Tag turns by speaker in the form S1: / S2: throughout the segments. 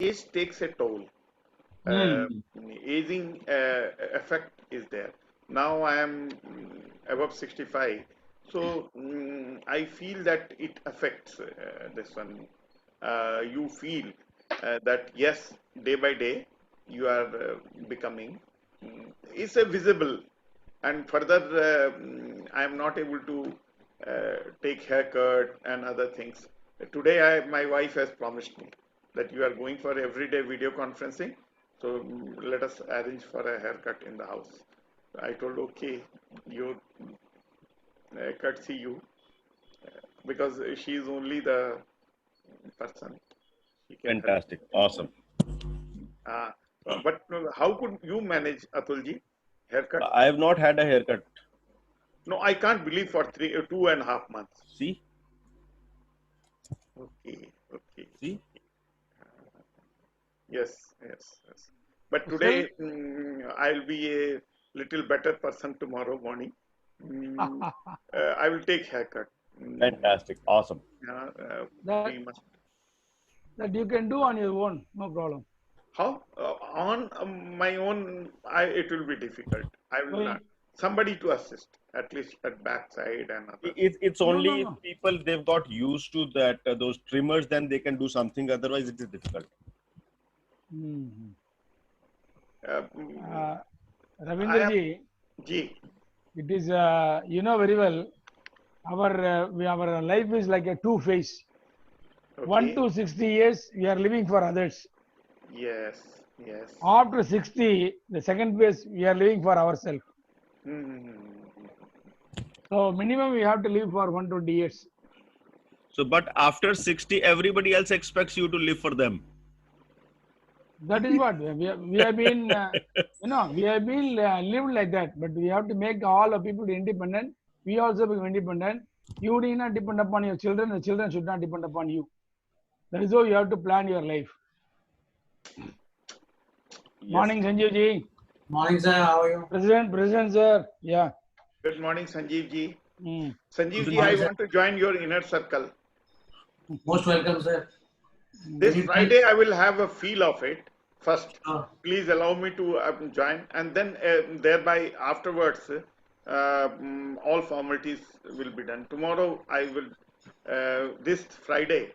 S1: age takes a toll. Uh,
S2: Hmm.
S1: Aging effect is there. Now I am above 65, so I feel that it affects this one. You feel that yes, day by day you are becoming. It's a visible, and further I am not able to take haircut and other things. Today, my wife has promised me that you are going for everyday video conferencing. So let us arrange for a haircut in the house. I told, okay, you courtesy you, because she is only the person she can help.
S3: Fantastic. Awesome.
S1: Uh, but how could you manage, Atulji, haircut?
S3: I have not had a haircut.
S1: No, I can't believe for 2.5 months.
S3: See?
S1: Okay, okay.
S3: See?
S1: Yes, yes, yes. But
S2: Still,
S1: today I'll be a little better person tomorrow morning. Mm, I will take haircut.
S3: Fantastic. Awesome.
S1: Yeah,
S2: that
S1: we must.
S2: that you can do on your own, no problem.
S1: How on my own? It will be difficult. I will
S2: Why?
S1: not. Somebody to assist, at least at backside and other.
S3: It's
S2: No, no,
S3: only if
S2: no.
S3: people they've got used to that those trimmers, then they can do something. Otherwise, it is difficult.
S2: Hmm.
S1: Uh, mm, I
S2: Ravindra
S1: am
S2: ji,
S1: G.
S2: it is you know very well. Our life is like a two phase. One
S1: Okay.
S2: to 60 years, we are living for others.
S1: Yes. Yes.
S2: After 60, the second phase, we are living for ourselves.
S1: Mm-hmm.
S2: So minimum we have to live for 120 years.
S3: So, but after 60, everybody else expects you to live for them.
S2: That is what we have been, we have been lived like that. But we have to make all the people independent. We also become independent. You need not depend upon your children. The children should not depend upon you. That is how you have to plan your life.
S1: Yes.
S2: Morning, Sanjeev ji.
S4: Morning, sir. How are you?
S2: President, sir. Yeah.
S1: Good morning, Sanjeev ji.
S2: Mm.
S1: Sanjeev
S3: Good
S1: ji, I
S4: Morning,
S3: morning.
S4: sir.
S1: want to join your inner circle.
S4: Most welcome, sir. Can
S1: This
S4: you tell?
S1: Friday, I will have a feel of it first.
S4: Uh,
S1: Please allow me to join, and then thereby afterwards, all formalities will be done. Tomorrow, I will. This Friday,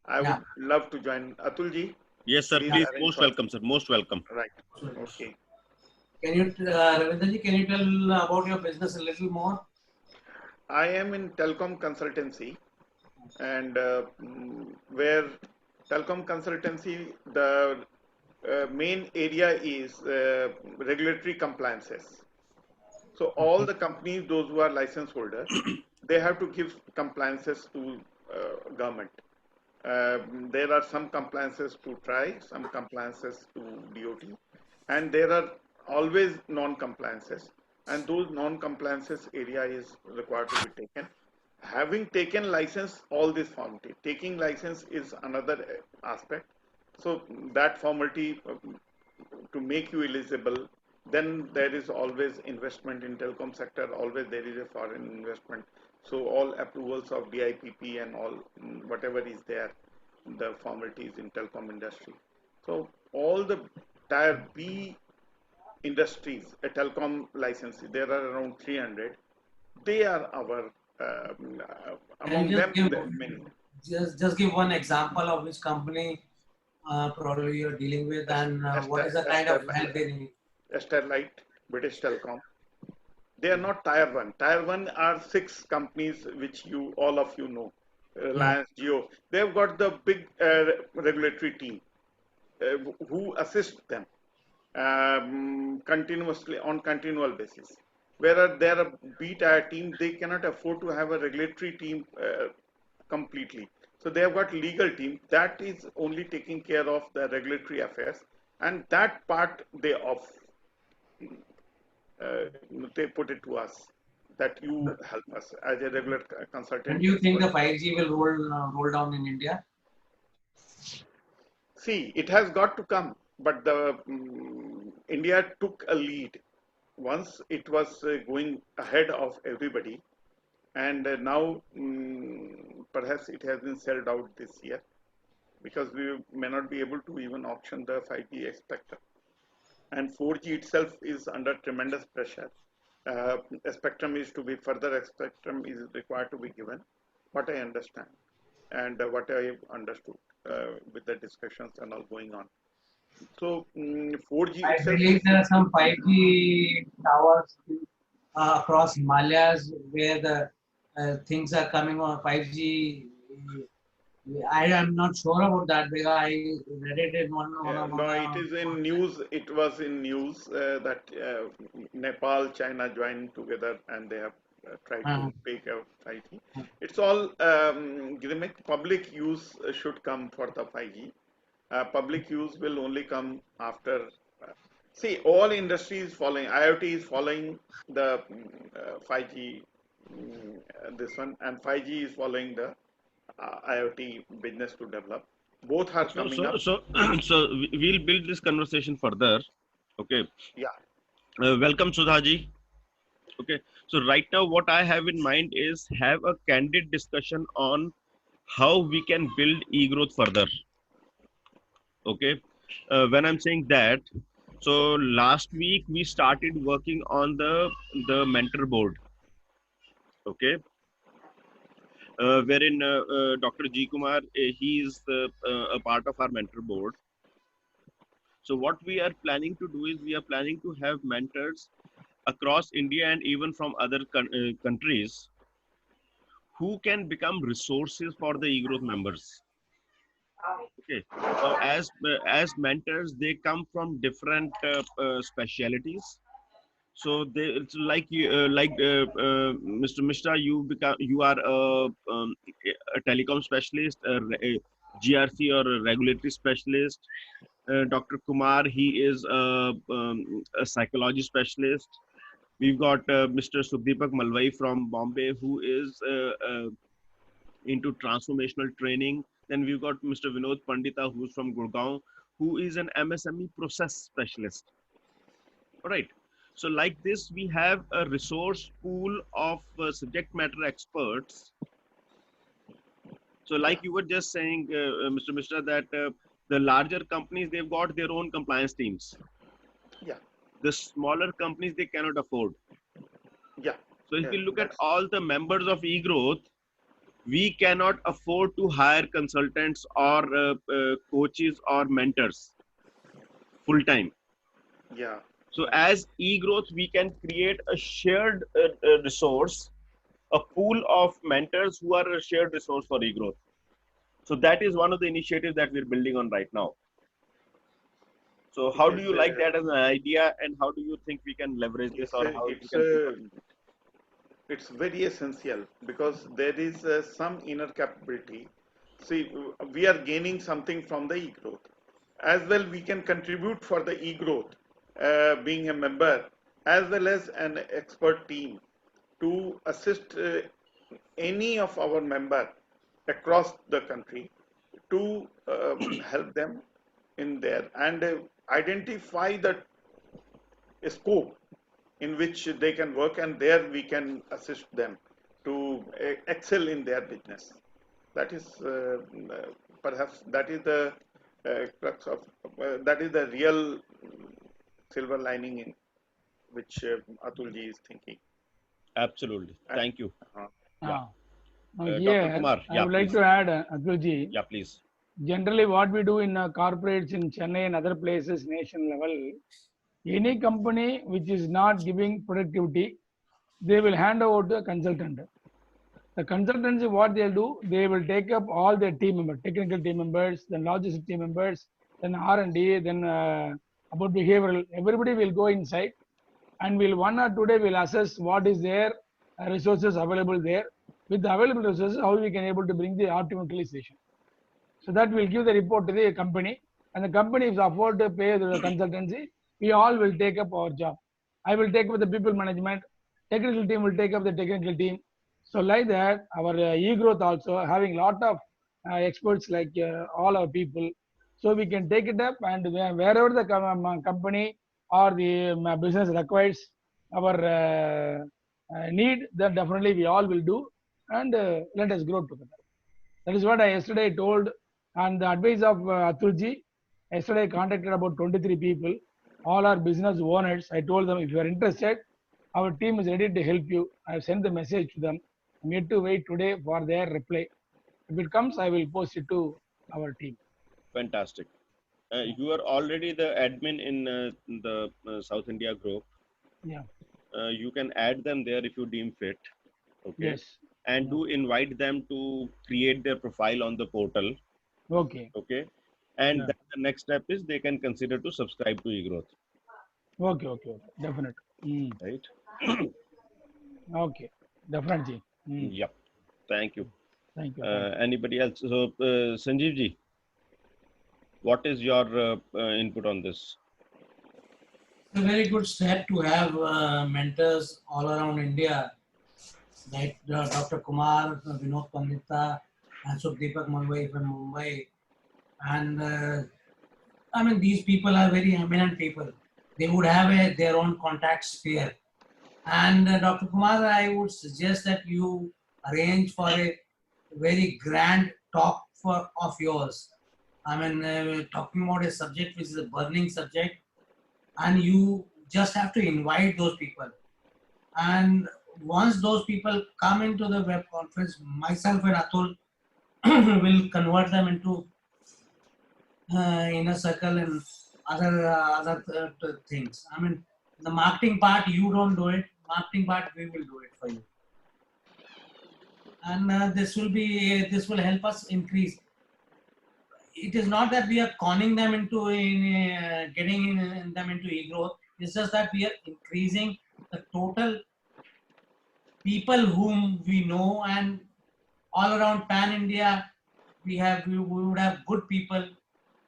S1: I
S4: yeah,
S1: would love to join. Atulji,
S3: Yes, sir.
S1: please
S3: Please,
S1: arrange
S3: most
S1: for
S3: welcome, sir. Most welcome.
S1: right.
S4: most welcome.
S1: Okay.
S4: Can you, Ravindraji, can you tell about your business a little more?
S1: I am in telecom consultancy, and where telecom consultancy, the main area is regulatory compliances. So all
S4: Okay.
S1: the companies, those who are license holder, they have to give compliances to government. There are some compliances to TRAI, some compliances to DOT, and there are always non-compliances. And those non-compliances area is required to be taken. Having taken license, all this formality. Taking license is another aspect. So that formality to make you eligible, then there is always investment in telecom sector, always there is a foreign investment. So all approvals of DIPP and all whatever is there, the formalities in telecom industry. So all the tier B industries, a telecom license, there are around 300. They are our
S4: Can
S1: among
S4: you just
S1: them
S4: give
S1: many.
S4: just give one example of which company probably you're dealing with and what is the kind of help they need?
S1: Sterlite, British Telecom. They are not tier one. Tier one are six companies which you all of you know,
S4: Yeah.
S1: Reliance, Jio. They've got the big regulatory team who assist them continuously on continual basis. Whereas they're a B tier team, they cannot afford to have a regulatory team completely. So they have got legal team that is only taking care of the regulatory affairs, and that part they off uh, they put it to us that you help us as a regular
S4: When
S1: consultant
S4: do you think
S1: expert.
S4: the 5G will roll down in India?
S1: See, it has got to come, but the India took a lead once it was going ahead of everybody, and now perhaps it has been sold out this year. because we may not be able to even auction the 5G spectrum. And 4G itself is under tremendous pressure. A spectrum is to be further, a spectrum is required to be given, what I understand and what I have understood with the discussions and all going on. So 4G
S4: I
S1: itself
S4: believe
S1: is,
S4: there are some 5G towers across Himalayas where the things are coming on 5G. I am not sure about that because I read it in one
S1: no, it is in news. It was in news that Nepal, China joined together and they have tried to take out 5G. It's all gimmick. Public use should come for the 5G. Public use will only come after. See, all industries following, IoT is following the 5G, this one, and 5G is following the IoT business to develop. Both are coming up.
S3: So we'll build this conversation further. Okay.
S1: Yeah.
S3: Welcome, Sudhaji. Okay. So right now, what I have in mind is have a candid discussion on how we can build e-growth further. Okay. When I'm saying that, so last week we started working on the mentor board. Okay. Wherein Dr. G. Kumar, he is a part of our mentor board. So what we are planning to do is we are planning to have mentors across India and even from other countries who can become resources for the e-growth members. Okay. Now, as mentors, they come from different specialities. So it's like Mr. Mishra, you are a telecom specialist, a GRC or a regulatory specialist. Dr. Kumar, he is a psychology specialist. We've got Mr. Sukdeepak Malwai from Bombay, who is into transformational training. Then we've got Mr. Vinod Pandita, who's from Gurgaon, who is an MSME process specialist. All right. So like this, we have a resource pool of subject matter experts. So like you were just saying, Mr. Mishra, that the larger companies, they've got their own compliance teams.
S1: Yeah.
S3: The smaller companies, they cannot afford.
S1: Yeah.
S3: So if you look at all the members of eGrowth, we cannot afford to hire consultants or coaches or mentors full time.
S1: Yeah.
S3: So as eGrowth, we can create a shared resource, a pool of mentors who are a shared resource for eGrowth. So that is one of the initiatives that we're building on right now. So how do you like that as an idea, and how do you think we can leverage this, or how we can?
S1: It's very essential because there is some inner capability. See, we are gaining something from the e-growth. As well, we can contribute for the e-growth, being a member, as well as an expert team to assist any of our member across the country to help them in there and identify the scope in which they can work, and there we can assist them to excel in their business. That is perhaps that is the crux of that is the real silver lining in which Atulji is thinking.
S3: Absolutely. Thank you.
S2: Yeah.
S3: Dr. Kumar,
S2: I would like to add, Atulji.
S3: Yeah, please.
S2: Generally, what we do in corporates in Chennai and other places, nation level, any company which is not giving productivity, they will hand over to a consultant. The consultancy, what they'll do, they will take up all their team members, technical team members, then logistic team members, then R&D, then about behavioral. Everybody will go inside, and will 1 or 2 days will assess what is their resources available there. With the available resources, how we can able to bring the optimum utilization. So that will give the report to the company, and the company is afford to pay the consultancy. We all will take up our job. I will take up the people management. Technical team will take up the technical team. So like that, our e-growth also having lot of experts like all our people. So we can take it up, and wherever the company or the business requires our need, then definitely we all will do, and let us grow together. That is what I yesterday told And the advice of Atulji, yesterday I contacted about 23 people, all are business owners. I told them, if you are interested, our team is ready to help you. I have sent the message to them. I'm yet to wait today for their reply. If it comes, I will post it to our team.
S3: Fantastic. You are already the admin in the South India group.
S2: Yeah.
S3: You can add them there if you deem fit. Okay.
S2: Yes.
S3: And
S2: Yeah.
S3: do invite them to create their profile on the portal.
S2: Okay.
S3: Okay. And
S2: Yeah.
S3: then the next step is they can consider to subscribe to eGrowth.
S2: Okay. Okay. Okay. Definitely.
S3: Right.
S2: Okay. Definitely.
S3: Yep. Thank you.
S2: Thank you. Thank you.
S3: Anybody else? So, Sanjeev ji, what is your input on this?
S4: It's a very good step to have mentors all around India, like Dr. Kumar, Vinod Pandita, and Deepak Malwai from Mumbai. And I mean, these people are very eminent people. They would have their own contact sphere. And Dr. Kumar, I would suggest that you arrange for a very grand talk of yours. I mean, talking about a subject which is a burning subject, and you just have to invite those people. And once those people come into the web conference, myself and Atul will convert them into inner circle and other things. I mean, the marketing part you don't do it. Marketing part we will do it for you. And this will help us increase. It is not that we are conning them into getting them into eGrowth. It's just that we are increasing the total people whom we know, and all around pan India we would have good people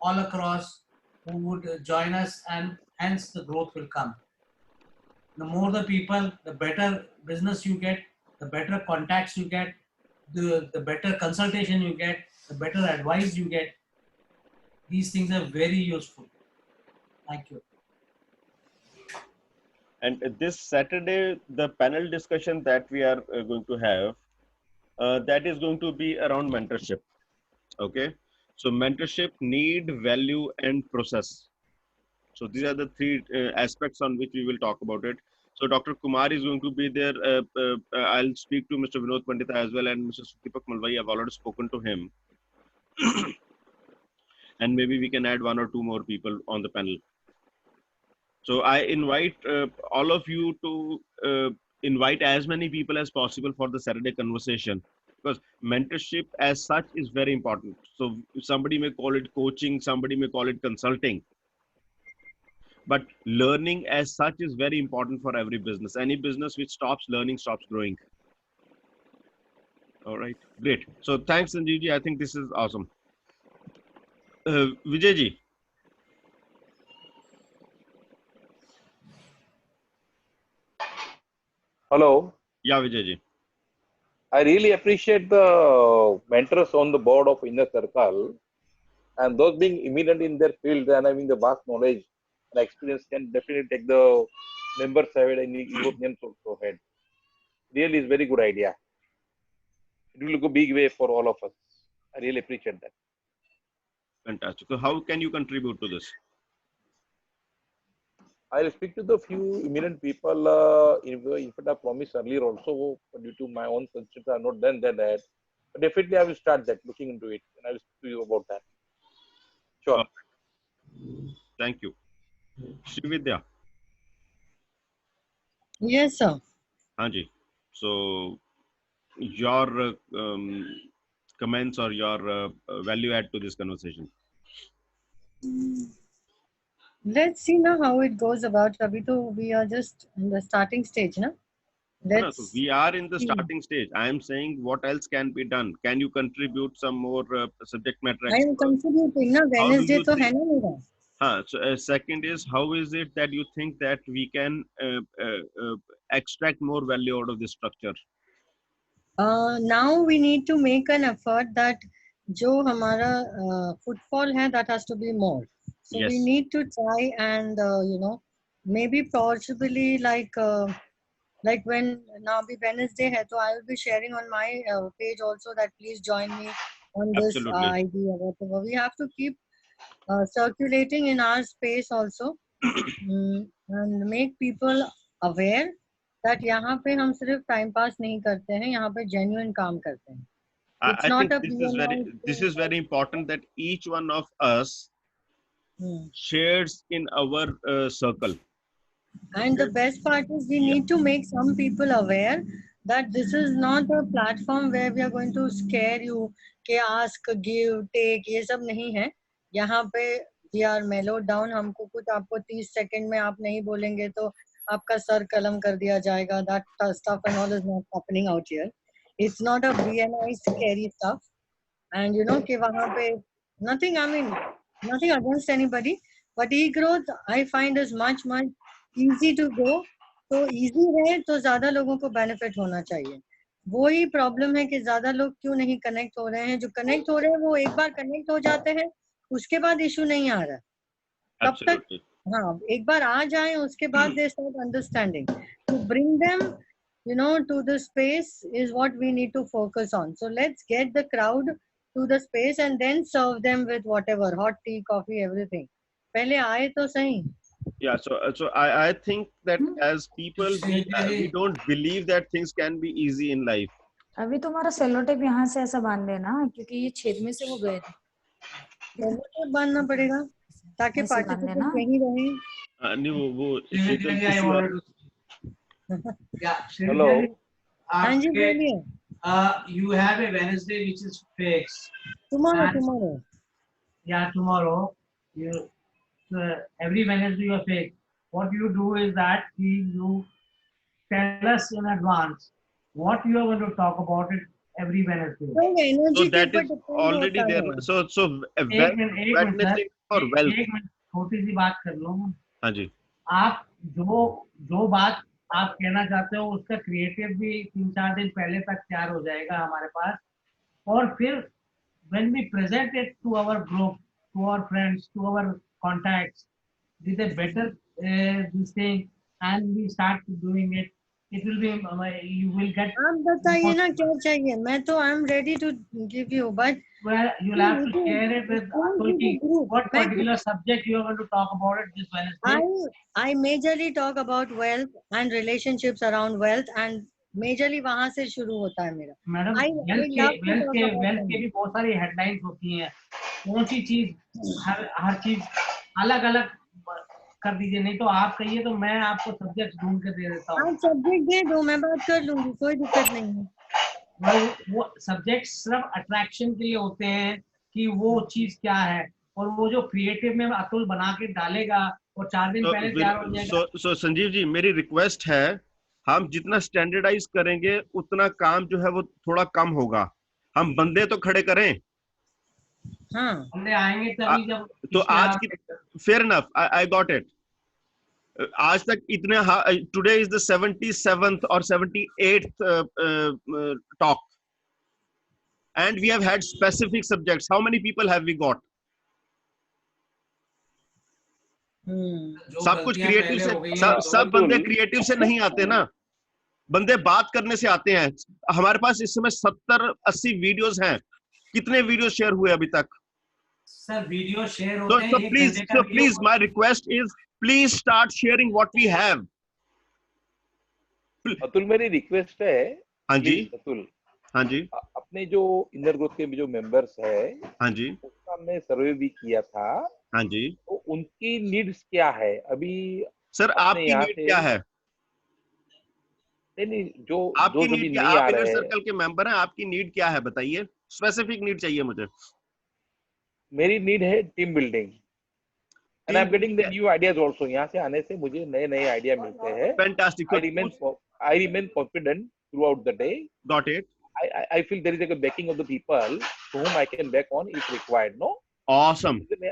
S4: all across who would join us, and hence the growth will come. The more the people, the better business you get, the better contacts you get, the better consultation you get, the better advice you get. These things are very useful. Thank you.
S3: And this Saturday, the panel discussion that we are going to have, that is going to be around mentorship. Okay. So mentorship, need, value, and process. So these are the three aspects on which we will talk about it. So Dr. Kumar is going to be there. I'll speak to Mr. Vinod Pandita as well, and Mr. Deepak Malwai. I've already spoken to him. And maybe we can add one or two more people on the panel. So I invite all of you to invite as many people as possible for the Saturday conversation, because mentorship as such is very important. So somebody may call it coaching, somebody may call it consulting, but learning as such is very important for every business. Any business which stops learning stops growing. All right, great. So thanks, Sanjeev ji. I think this is awesome. Vijay ji.
S5: Hello.
S3: Yeah, Vijay ji.
S5: I really appreciate the mentors on the board of Inner Circle, and those being eminent in their field and having the vast knowledge and experience can definitely take the members ahead and Europeans also ahead. Really is very good idea. It will go big way for all of us. I really appreciate that.
S3: Fantastic. So how can you contribute to this?
S5: I'll speak to the few eminent people. In fact, I promised earlier also, but due to my own constraints, I have not done that. But definitely, I will start that, looking into it, and I will speak to you about that. Sure.
S3: Thank you. Srividya.
S6: Yes, sir.
S3: Hanji. So your comments or your value add to this conversation.
S6: Let's see now how it goes about. Abhi to we are just in the starting stage, na?
S3: No, so we are in the starting stage. I am saying what else can be done. Can you contribute some more subject matter
S6: I am contributing, na? Wednesday to hai na mera.
S3: So second is, how is it that you think that we can extract more value out of this structure?
S6: Now we need to make an effort that jo hamara footfall hai, that has to be more. So
S3: Yes.
S6: we need to try and maybe possibly like when now be Wednesday hai, so I will be sharing on my page also that please join me on this
S3: Absolutely.
S6: idea, whatever. We have to keep circulating in our space also, and make people aware that यहाँ पे हम सिर्फ time pass नहीं करते हैं, यहाँ पे genuine काम करते हैं. It's
S3: I
S6: not
S3: think
S6: a
S3: this is very important that each one of us shares in our circle.
S6: And the best part is we need to make some people aware that this is not a platform where we are going to scare you कि ask, give, take, ये सब नहीं है. यहाँ पे we are mellowed down. हमको कुछ आपको 30 सेकंड में आप नहीं बोलेंगे तो आपका सर कलम कर दिया जाएगा. That stuff and all is not happening out here. It's not a BNI scary stuff. And you know कि वहाँ पे nothing, I mean nothing against anybody, but e-growth I find is much easy to go. तो easy है तो ज़्यादा लोगों को benefit होना चाहिए. वही problem है कि ज़्यादा लोग क्यों नहीं connect हो रहे हैं. जो connect हो रहे हैं वो एक बार connect हो जाते हैं, उसके बाद issue नहीं आ रहा. तब तक हाँ एक बार आ जाएं उसके बाद they start understanding. To bring them, you know, to the space is what we need to focus on. So let's get the crowd to the space and then serve them with whatever, hot tea, coffee, everything. पहले आए तो सही.
S3: Yeah, so I think that as people we don't believe that things can be easy in life.
S7: अभी तुम्हारा cello tape यहाँ से ऐसा बांध लेना क्योंकि ये छेद में से वो गए थे.
S6: सेलो टेप बांधना पड़ेगा ताकि पार्टिसिपेंट यहीं रहें.
S3: नहीं वो
S5: Hello.
S6: हाँ जी बोलिए.
S4: You have a Wednesday which is fixed.
S6: Tomorrow.
S4: Yeah, tomorrow. You every Wednesday you are fixed. What you do is that you tell us in advance what you are going to talk about it every Wednesday.
S3: So that is already there. So Wednesday for wealth.
S4: एक minute छोटी सी बात कर लो.
S3: हाँ जी.
S4: आप जो बात आप कहना चाहते हो उसका क्रिएटिव भी 3-4 दिन पहले तक तैयार हो जाएगा हमारे पास. और फिर when we present it to our group, to our friends, to our contacts with a better this thing, and we start doing it, it will be you will get.
S6: आप बताइए ना क्या चाहिए. मैं तो I am ready to give you, but
S4: well you'll have to share it with Atul. What particular subject you are going to talk about it this Wednesday?
S6: I majorly talk about wealth and relationships around wealth, and majorly वहाँ से शुरू होता है मेरा.
S4: Madam wealth के भी बहुत सारी हेडलाइंस होती हैं. कौन सी चीज हर चीज अलग अलग कर दीजिए. नहीं तो आप कहिए तो मैं आपको सब्जेक्ट ढूंढ के दे देता हूँ.
S6: आप सब्जेक्ट दे दो, मैं बात कर लूंगी, कोई दिक्कत नहीं है.
S4: वो सब्जेक्ट सिर्फ अट्रैक्शन के लिए होते हैं कि वो चीज क्या है, और वो जो क्रिएटिव में अतुल बना के डालेगा और 4 दिन पहले तैयार हो जाएगा.
S3: So संजीव जी मेरी रिक्वेस्ट है, हम जितना स्टैंडर्डाइज करेंगे उतना काम जो है वो थोड़ा कम होगा. हम बंदे तो खड़े करें.
S6: हाँ
S4: बंदे आएंगे तभी जब.
S3: तो आज की fair enough, I got it. आज तक इतने today is the 77th or 78th talk and we have had specific subjects. How many people have we got? सब कुछ क्रिएटिव से, सब बंदे क्रिएटिव से नहीं आते ना. बंदे बात करने से आते हैं. हमारे पास इस समय 70-80 वीडियोस हैं. कितने वीडियो शेयर हुए अभी तक?
S4: सर वीडियो शेयर होते हैं.
S3: So please my request is please start sharing what we have.
S5: Atul मेरी रिक्वेस्ट है.
S3: हाँ जी
S5: अतुल.
S3: हाँ जी.
S5: अपने जो इनर ग्रोथ के जो मेंबर्स है,
S3: हाँ जी,
S5: उसका हमने सर्वे भी किया था.
S3: हाँ जी.
S5: तो उनकी नीड्स क्या है अभी?
S3: सर आपकी नीड क्या है?
S5: नहीं जो
S3: आपकी
S5: जो
S3: नीड क्या? आप इनर सर्कल के मेंबर हैं, आपकी नीड क्या है बताइए. स्पेसिफिक नीड चाहिए मुझे.
S5: मेरी नीड है team building. And I'm getting the new ideas also. यहाँ से आने से मुझे नए आइडिया मिलते हैं.
S3: Fantastic.
S5: I remain confident throughout the day.
S3: Got it.
S5: I feel there is like a backing of the people to whom I can back on if required. No.
S3: Awesome.
S5: मैं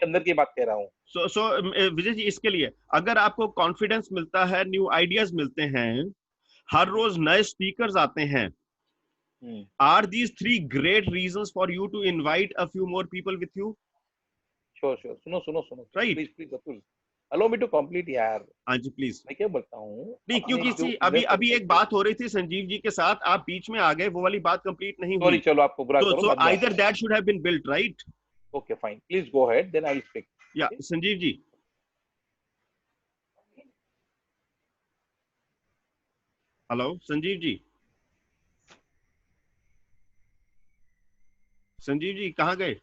S5: अंदर की बात कह रहा हूँ.
S3: So विजय जी, इसके लिए अगर आपको कॉन्फिडेंस मिलता है, न्यू आइडियाज मिलते हैं, हर रोज नए स्पीकर्स आते हैं, are these 3 great reasons for you to invite a few more people with you?
S5: Sure. सुनो.
S3: Right.
S5: Please, Atul. allow me to complete यार.
S3: हाँ जी प्लीज.
S5: मैं क्या बोलता हूँ
S3: नहीं, क्योंकि सी अभी एक बात हो रही थी संजीव जी के साथ, आप बीच में आ गए, वो वाली बात कंप्लीट नहीं हुई.
S5: सॉरी, चलो आपको बुरा करो.
S3: So either that should have been built, right?
S5: Okay, fine. Please go ahead, then I will speak.
S3: Yeah, Sanjeev ji. Hello Sanjeev ji. Sanjeev ji कहाँ गए?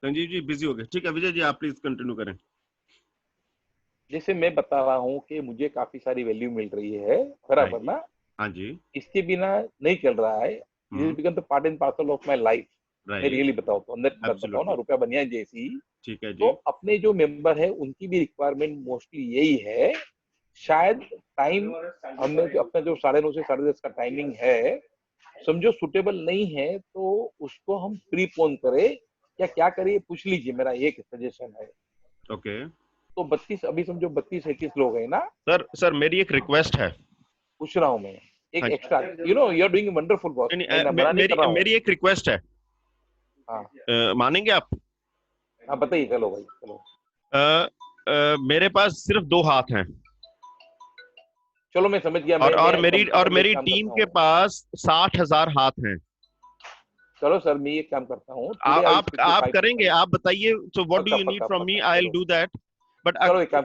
S3: संजीव जी बिजी हो गए. ठीक है विजय जी, आप प्लीज कंटिन्यू करें.
S5: जैसे मैं बता रहा हूँ कि मुझे काफी सारी वैल्यू मिल रही है, बराबर ना?
S3: हाँ जी.
S5: इसके बिना नहीं चल रहा है. This become the part and parcel of my life. मैं रियली बताऊँ तो अंदर बताऊँ ना, रुपया बनिया जैसी.
S3: ठीक है जी.
S5: तो अपने जो मेंबर है उनकी भी रिक्वायरमेंट मोस्टली यही है. शायद टाइम हमने अपना जो 9:30 से 10:30 का टाइमिंग है, समझो सुटेबल नहीं है तो उसको हम प्रीपोन करें या क्या करिए, पूछ लीजिए. मेरा एक सजेशन है.
S3: ओके.
S5: तो 32 अभी समझो 32-33 लोग हैं ना
S3: सर मेरी एक रिक्वेस्ट है.
S5: पूछ रहा हूँ मैं एक extra. You know you are doing wonderful boss.
S3: मेरी एक रिक्वेस्ट है.
S5: हाँ
S3: मानेंगे आप?
S5: हाँ बताइए. चलो भाई चलो.
S3: मेरे पास सिर्फ 2 हाथ हैं.
S5: चलो मैं समझ गया.
S3: और मेरी टीम के पास 60,000 हाथ हैं.
S5: चलो सर मैं ये काम करता हूँ.
S3: आप करेंगे, आप बताइए. So what do you need from me? I will do that, but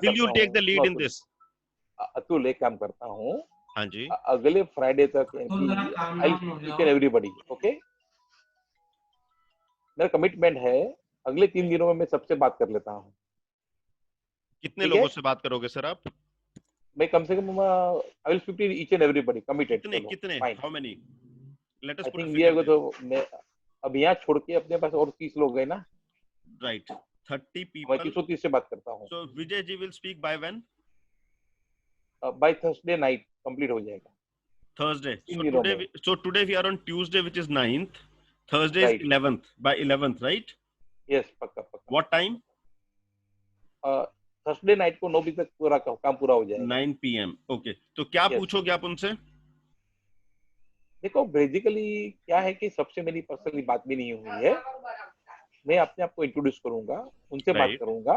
S3: will you take the lead in this?
S5: Atul एक काम करता हूँ.
S3: हाँ जी.
S5: अगले फ्राइडे तक एवरीबॉडी. ओके, मेरा कमिटमेंट है अगले 3 दिनों में मैं सबसे बात कर लेता हूँ.
S3: कितने लोगों से बात करोगे सर आप?
S5: मैं कम से कम I will speak to each and everybody. Committed.
S3: कितने how many? Let us put a
S5: figure. तो मैं अब यहाँ छोड़ के अपने पास और 30 लोग हैं ना.
S3: राइट. 30 people.
S5: मैं 330 से बात करता हूँ.
S3: So Vijay ji will speak by when?
S5: By Thursday night complete हो जाएगा.
S3: Thursday. So today we are on Tuesday, which is 9th. Thursday is 11th. By 11th, right?
S5: Yes, पक्का.
S3: What time?
S5: थर्सडे नाइट को 9 बजे तक पूरा काम पूरा हो जाएगा.
S3: 9 PM. ओके. तो क्या पूछोगे आप उनसे?
S5: देखो बेसिकली क्या है कि सबसे मेरी पर्सनली बात भी नहीं हुई है. मैं अपने आप को इंट्रोड्यूस करूंगा, उनसे बात करूंगा.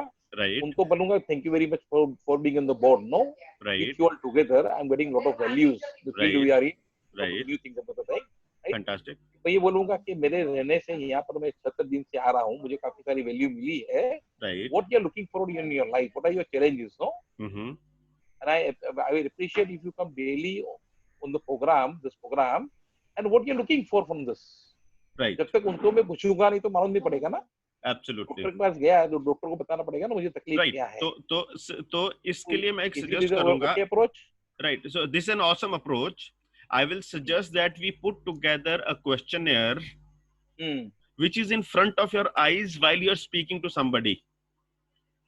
S5: उनको बोलूंगा thank you very much for being on the board. No, if you all together I am getting lot of values the field we are in. New things about the
S3: fantastic.
S5: मैं ये बोलूंगा कि मेरे रहने से यहाँ पर मैं 70 दिन से आ रहा हूँ, मुझे काफी सारी वैल्यू मिली है. What you are looking forward in your life, what are your challenges, no? And I will appreciate if you come daily on the program, this program, and what you are looking for from this. जब तक उनको मैं पूछूंगा नहीं तो मालूम नहीं पड़ेगा ना.
S3: एब्सोल्युटली.
S5: डॉक्टर के पास गया है तो डॉक्टर को बताना पड़ेगा ना मुझे तकलीफ क्या है.
S3: तो इसके लिए मैं एक सजेस्ट करूंगा.
S5: Approach.
S3: Right. So this is an awesome approach. I will suggest that we put together a questionnaire which is in front of your eyes while you are speaking to somebody.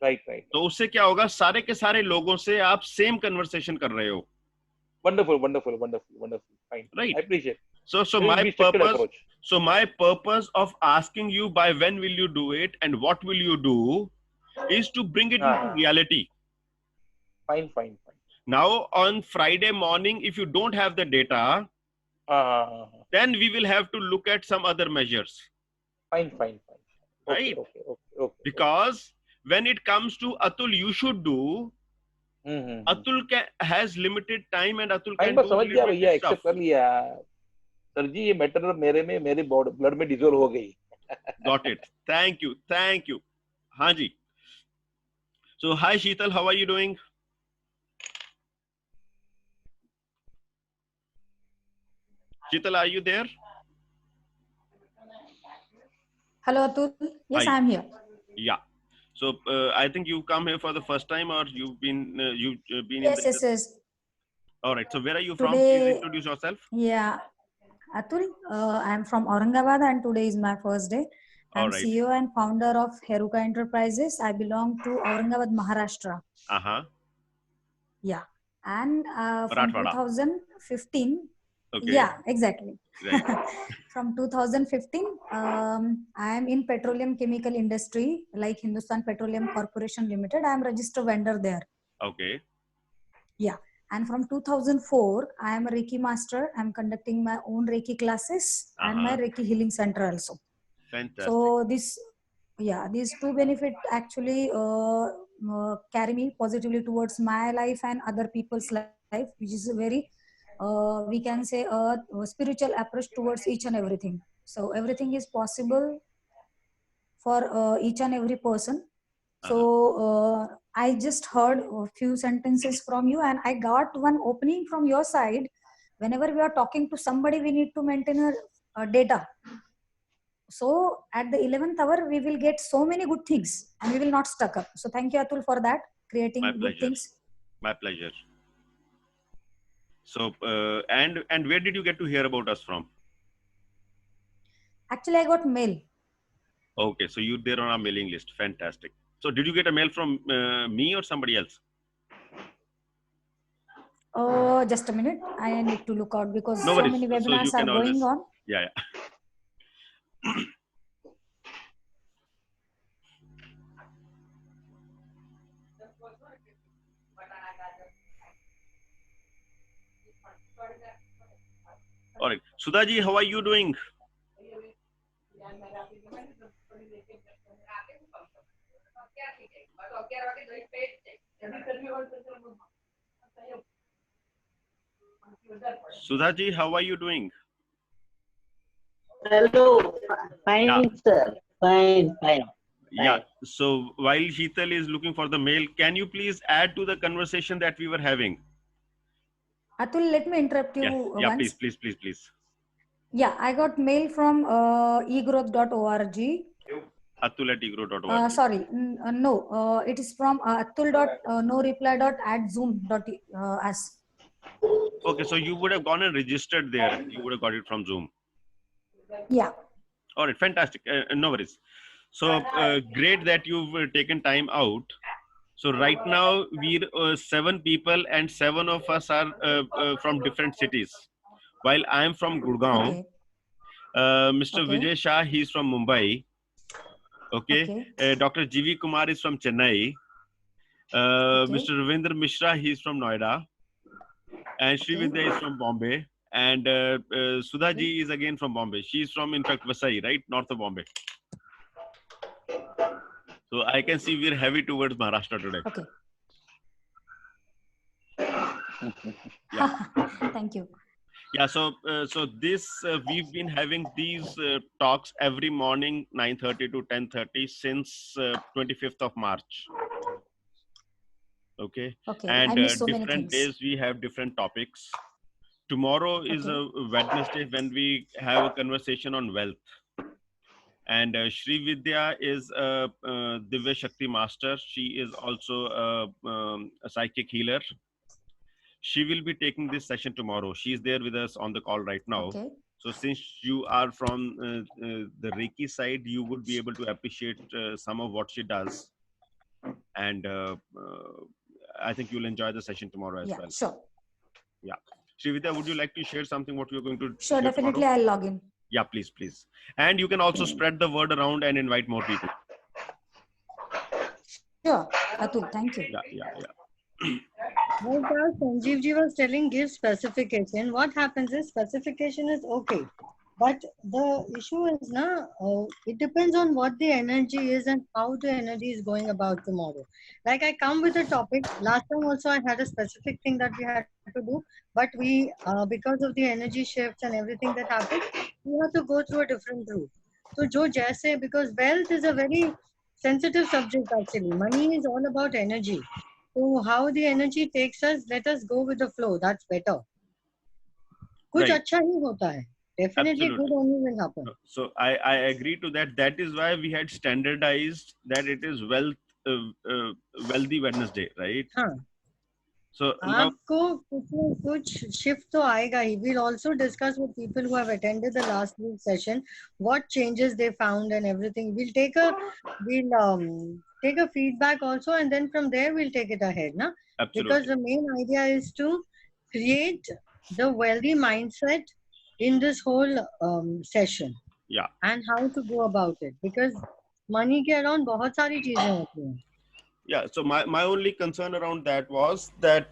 S5: Right.
S3: तो उससे क्या होगा, सारे के सारे लोगों से आप सेम कन्वर्सेशन कर रहे हो.
S5: Wonderful. Fine.
S3: Right.
S5: I appreciate.
S3: So my purpose of asking you by when will you do it and what will you do is to bring it into reality.
S5: Fine.
S3: Now on Friday morning, if you don't have the data, then we will have to look at some other measures.
S5: Fine.
S3: Right?
S5: Okay.
S3: Because when it comes to Atul, you should do. Atul has limited time and Atul can do
S5: समझ गया भैया,
S3: stuff.
S5: Accept कर लिया. Sir जी ये matter मेरे blood में dissolve हो गई.
S3: Got it. Thank you. हाँ जी. So hi Sheetal, how are you doing? Sheetal, are you there?
S7: Hello Atul. Yes,
S3: Hi.
S7: I am here.
S3: Yeah. So I think you come here for the first time, or you've been
S7: Yes.
S3: All right. So where are you from?
S7: Today-
S3: Please introduce yourself.
S7: Yeah, Atul. I am from Aurangabad, and today is my first day.
S3: All
S7: I'm
S3: right.
S7: CEO and founder of Heruka Enterprises. I belong to Aurangabad, Maharashtra. Yeah, and from
S3: Marathwada.
S7: 2015.
S3: Okay.
S7: Yeah, exactly.
S3: Right.
S7: From 2015, I am in petroleum chemical industry like Hindustan Petroleum Corporation Limited. I am registered vendor there.
S3: Okay.
S7: Yeah. And from 2004, I am a Reiki master. I'm conducting my own Reiki classes and my Reiki healing center also.
S3: Fantastic.
S7: So this yeah, these two benefit actually carry me positively towards my life and other people's life, which is a very we can say a spiritual approach towards each and everything. So everything is possible for each and every person. So I just heard a few sentences from you, and I got one opening from your side. Whenever we are talking to somebody, we need to maintain a data. So at the 11th hour, we will get so many good things and we will not stuck up. So thank you, Atul, for that, creating
S3: My
S7: good
S3: pleasure.
S7: things.
S3: My pleasure. So, and where did you get to hear about us from?
S7: Actually, I got mail.
S3: Okay, so you're there on our mailing list. Fantastic. So, did you get a mail from me or somebody else?
S7: Oh, just a minute. I need to look out because
S3: No
S7: so
S3: worries.
S7: many
S3: So you
S7: webinars are
S3: can always,
S7: going on.
S3: yeah. All right. Sudhaji, how are you doing? Sudhaji, how are you doing?
S8: Hello, fine,
S3: Yeah.
S8: sir. Fine, fine.
S3: Yeah. So while Sheetal is looking for the mail, can you please add to the conversation that we were having?
S7: Atul, let me interrupt you
S3: Yeah,
S7: once.
S3: please.
S7: Yeah, I got mail from egrowth.org.
S3: Atul@egro.org.
S7: Sorry, no, it is from atul.noreply.@zoom.us.
S3: Okay, so you would have gone and registered there. You would have got it from Zoom.
S7: Yeah.
S3: All right, fantastic. No worries. So great that you've taken time out. So right now we're 7 people and 7 of us are from different cities. While I am from Gurgaon,
S7: Okay.
S3: Mr.
S7: Okay.
S3: Vijay Shah, he's from Mumbai. Okay. Dr. G.V. Kumar is from Chennai.
S7: Okay.
S3: Mr. Ravindra Mishra, he's from Noida. And Srividya is from Bombay. And Sudhaji is again from Bombay. She's from, in fact, Vasai, right? North of Bombay. So I can see we're heavy towards Maharashtra today.
S7: Okay.
S3: Yeah.
S7: Thank you.
S3: Yeah, so this we've been having these talks every morning 9:30 to 10:30 since 25th of March. Okay.
S7: Okay.
S3: And
S7: I missed so many
S3: different
S7: things.
S3: days we have different topics. Tomorrow is a Wednesday when we have a conversation on wealth. And Sri Vidya is a Divya Shakti master. She is also a psychic healer. She will be taking this session tomorrow. She's there with us on the call right now.
S7: Okay.
S3: So since you are from the Reiki side, you would be able to appreciate some of what she does. And I think you'll enjoy the session tomorrow as well.
S7: Yeah, sure.
S3: Yeah. Srividya, would you like to share something what you're going to
S7: Sure,
S3: share
S7: definitely
S3: tomorrow?
S7: I'll log in.
S3: Yeah, please. And you can also spread the word around and invite more people.
S7: Sure, Atul, thank you.
S3: Yeah.
S6: Like Sanjeev ji was telling, give specification. What happens is specification is okay. But the issue is, it depends on what the energy is and how the energy is going about tomorrow. Like I come with a topic. Last time also I had a specific thing that we had to do. But we, because of the energy shifts and everything that happened, we have to go through a different route. So Jo Jaise, because wealth is a very sensitive subject actually. Money is all about energy. So how the energy takes us, let us go with the flow. That's better. Kuch
S3: Right.
S6: अच्छा ही होता है. Definitely
S3: Absolutely.
S6: good only will happen.
S3: So I agree to that. That is why we had standardized that it is wealthy Wednesday, right?
S6: हाँ.
S3: So now,
S6: आपको कुछ shift तो आएगा ही. We'll also discuss with people who have attended the last week's session what changes they found and everything. We'll take a feedback also, and then from there we'll take it ahead, na?
S3: absolutely.
S6: Because the main idea is to create the wealthy mindset in this whole session.
S3: Yeah.
S6: And how to go about it, because money के around बहुत सारी चीजें होती हैं.
S3: Yeah, so my only concern around that was that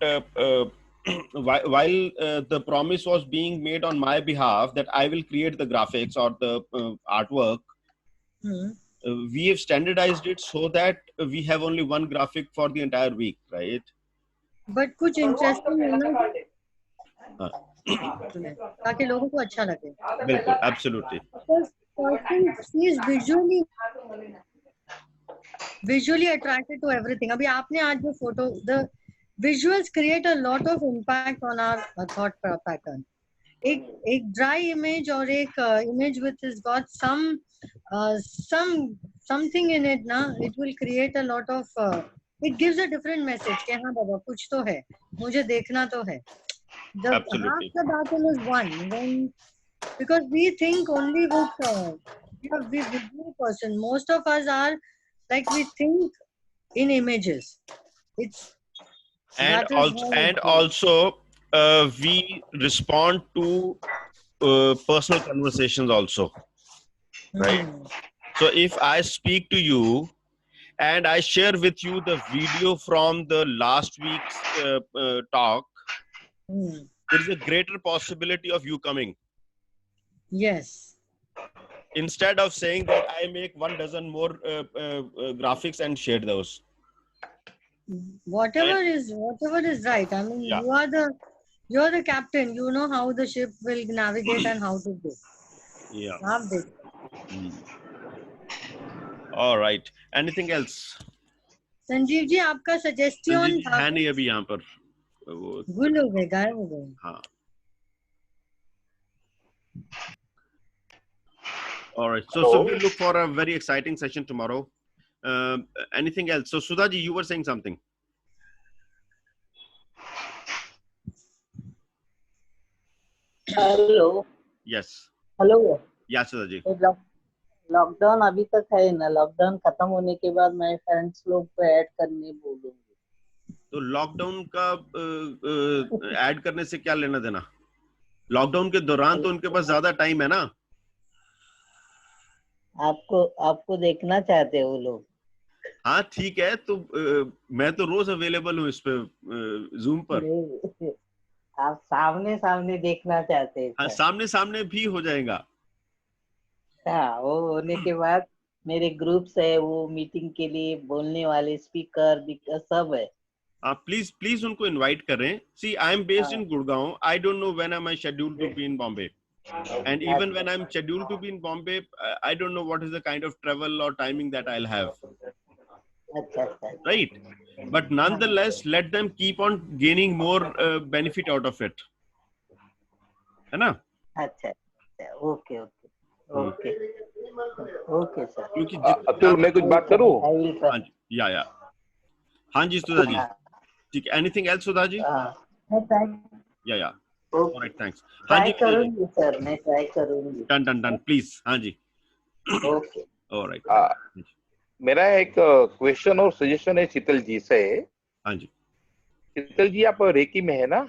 S3: while the promise was being made on my behalf that I will create the graphics or the artwork, we have standardized it so that we have only one graphic for the entire week, right?
S6: But कुछ interesting होना
S3: हाँ,
S6: चाहिए ताकि लोगों को अच्छा लगे.
S3: बिल्कुल, absolutely.
S6: Because person sees visually attracted to everything. अभी आपने आज जो photo, the visuals create a lot of impact on our thought pattern. एक dry image और एक image which has got something in it ना, it will create a lot of it gives a different message कि हाँ बाबा कुछ तो है, मुझे देखना तो है. The half
S3: Absolutely.
S6: the battle is won because we think only with we visual person. Most of us are like we think in images. It's
S3: And
S6: that is how it goes.
S3: also we respond to personal conversations also, right? So if I speak to you and I share with you the video from the last week's talk, there is a greater possibility of you coming.
S6: Yes.
S3: Instead of saying that I make 12 more graphics and share those.
S6: Whatever is right. I mean,
S3: Yeah.
S6: you're the captain. You know how the ship will navigate and how to do.
S3: Yeah.
S6: Have this.
S3: All right. Anything else?
S6: Sanjeev ji आपका suggestion
S3: Sanjeev ji
S6: था.
S3: है नहीं अभी यहाँ पर. वो
S6: गुल हो गए, गायब हो गए.
S3: हाँ. All right. So we look for a very exciting session tomorrow. Anything else? So Sudha ji, you were saying something.
S8: Hello.
S3: Yes.
S8: Hello.
S3: Yeah, Sudha ji.
S8: Lockdown अभी तक है ना. लॉकडाउन खत्म होने के बाद मैं फ्रेंड्स लोग को ऐड करने बोलूंगी.
S3: तो लॉकडाउन का ऐड करने से क्या लेना देना? लॉकडाउन के दौरान तो उनके पास ज्यादा टाइम है ना.
S8: आपको देखना चाहते हो लोग.
S3: हाँ ठीक है. तो मैं तो रोज अवेलेबल हूँ इस पे जूम पर.
S8: आप सामने देखना चाहते हैं.
S3: हाँ सामने भी हो जाएगा.
S8: हाँ वो होने के बाद मेरे ग्रुप्स है, वो मीटिंग के लिए बोलने वाले स्पीकर सब है.
S3: प्लीज उनको इनवाइट करें. See, I am based in Gurgaon. I don't know when am I scheduled to be in Bombay. And even when I'm scheduled to be in Bombay, I don't know what is the kind of travel or timing that I'll have. Right? But nonetheless, let them keep on gaining more benefit out of it. है ना?
S8: अच्छा. Okay sir.
S3: क्योंकि
S5: अतुल मैं कुछ बात करूं?
S3: हाँ जी सुधा जी. ठीक है. Anything else Sudha ji? या. Alright, thanks. हाँ जी
S8: करूंगी सर. मैं ट्राई करूंगी.
S3: Done. Please. हाँ जी.
S8: ओके.
S3: Alright.
S5: मेरा एक क्वेश्चन और सजेशन है शीतल जी से.
S3: हाँ जी.
S5: शीतल जी आप रेकी में है ना?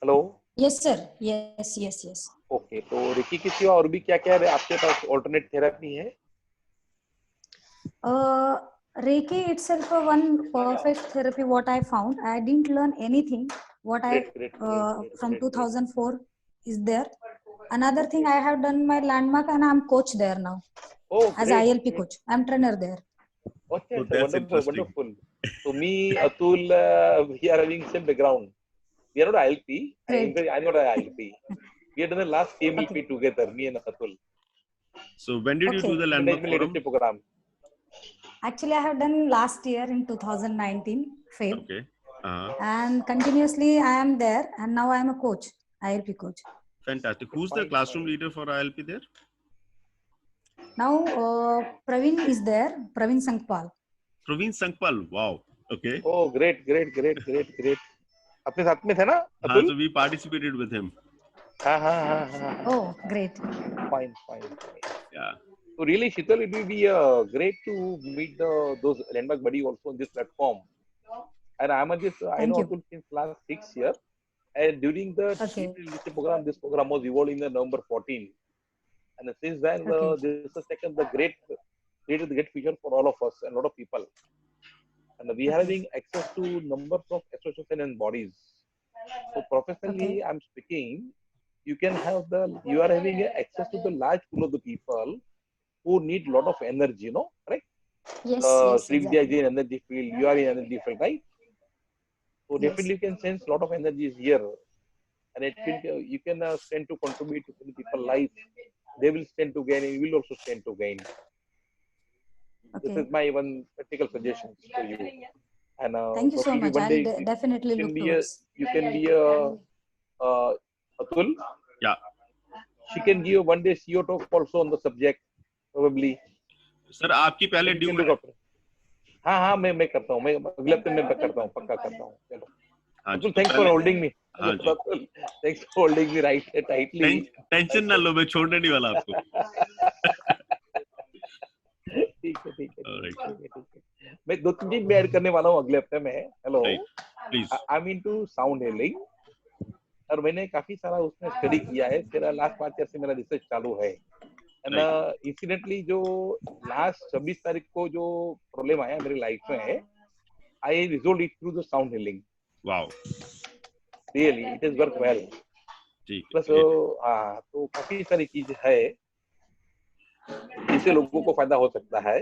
S5: Hello.
S7: Yes sir. Yes.
S5: Okay. तो रेकी के सिवा और भी क्या क्या है आपके पास ऑल्टरनेट थेरेपी है?
S7: Reiki itself one perfect therapy what I found. I didn't learn anything. What
S5: Great.
S7: From 2004 is there. Another thing I have done my landmark and I'm coach there now. As ILP coach. I'm trainer there.
S5: Okay, wonderful. So me, Atul, we are having same background. We are not ILP. I'm not an ILP. We have done the last KMLP together, me and Atul.
S3: So when did you do the landmark
S5: program?
S7: Actually, I have done last year in 2019, Feb.
S3: Okay.
S7: And continuously I am there, and now I am a coach, ILP coach.
S3: Fantastic. Who's the classroom leader for ILP there?
S7: Now Praveen is there. Praveen Sangpal.
S3: Wow. Okay.
S5: Oh, great. अपने साथ में थे ना?
S3: हाँ, so we participated with him.
S5: हाँ.
S7: Oh, great.
S5: Fine.
S3: Yeah.
S5: So really, Sheetal, it will be great to meet those landmark buddy also on this platform. And I know Atul since last 6 years. And during the program, this program was evolved in the November 14. And since then, this has taken the great feature for all of us and a lot of people. And we are having access to numbers of associations and bodies. So professionally, I'm speaking, you are having access to the large pool of the people who need lot of energy, you know, right?
S7: Yes, yes,
S5: Srividya is
S7: exactly.
S5: in energy field, you are in energy field, right? So
S7: Yes.
S5: definitely you can sense lot of energy is here, and it will, you can stand to contribute to the people's life. They will stand to gain, and you will also stand to gain. This
S7: Okay.
S5: is my one practical suggestion to you. And
S7: Thank you so
S5: probably
S7: much.
S5: one day
S7: I'll definitely
S5: you
S7: look
S5: can be a,
S7: towards.
S5: you can be a Atul.
S3: Yeah.
S5: She can give one day CEO talk also on the subject, probably.
S3: Sir आपकी पहले
S5: You
S3: due
S5: can
S3: है.
S5: look up. हाँ हाँ मैं करता हूँ, मैं अगले हफ्ते में करता हूँ, पक्का करता हूँ. चलो.
S3: हाँ जी,
S5: Atul,
S3: तो
S5: thanks for
S3: पहले
S5: holding me.
S3: हाँ जी,
S5: Atul, thanks for holding me right tightly.
S3: Tension ना लो, मैं छोड़ने नहीं वाला आपको.
S5: ठीक है ठीक है
S3: Alright.
S5: ठीक है ठीक है. मैं 2-3 चीज में ऐड करने वाला हूँ अगले हफ्ते में. Hello,
S3: Right. Please.
S5: I am into sound healing और मैंने काफी सारा उसमें स्टडी किया है. मेरा लास्ट 5 ईयर से मेरा रिसर्च चालू है. एंड इंसिडेंटली जो लास्ट 26 तारीख को जो प्रॉब्लम आया मेरी लाइफ में, I resolve it through the sound healing.
S3: Wow.
S5: Really it is work well.
S3: ठीक
S5: प्लस
S3: है.
S5: हाँ, तो काफी सारी चीज है जिससे लोगों को फायदा हो सकता है.